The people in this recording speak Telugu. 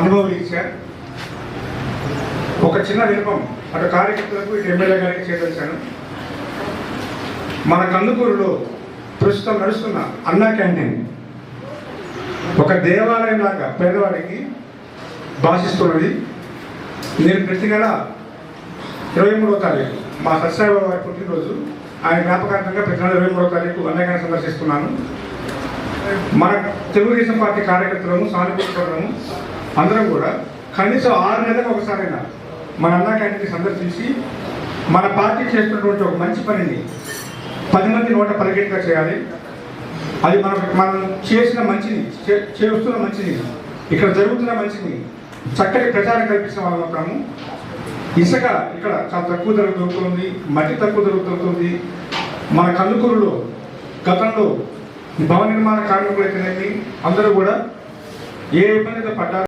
అనుభవరీత్యా ఒక చిన్న విన్నపం అటు కార్యకర్తలకు ఇటు ఎమ్మెల్యే గారికి చేర్చాను. మన కందుకూరులో ప్రస్తుతం నడుస్తున్న అన్నా క్యాంటీన్ ఒక దేవాలయం లాగా పేదవాడికి భాషిస్తున్నది. నేను ప్రతి నెల 23వ తారీఖు మా సత్యసాయిబాబా వారి పుట్టినరోజు, ఆయన జ్ఞాపకార్థంగా ప్రతి నెల 23వ తారీఖు అన్నగారిని సందర్శిస్తున్నాను. మన తెలుగుదేశం పార్టీ కార్యకర్తలను సానుభూతిపడము అందరం కూడా కనీసం 6 నెలలకు ఒకసారైనా మన అన్నా క్యాంటీన్ని సందర్శించి మన పార్టీ చేస్తున్నటువంటి ఒక మంచి పనిని 10 మంది నోట పలికేట్టుగా చేయాలి. అది మనం చేసిన మంచిని, చేస్తున్న మంచిని, ఇక్కడ జరుగుతున్న మంచిని చక్కటి ప్రచారం కల్పించిన వాళ్ళం అవుతాము. ఇసుక ఇక్కడ చాలా తక్కువ ధర దొరుకుతుంది, మట్టి తక్కువ దొరుకుతుంది. మన కందుకూరులో గతంలో భవన నిర్మాణ కార్మికులు అయితేనేమి అందరూ కూడా ఏ ఇబ్బందితో పడ్డారు.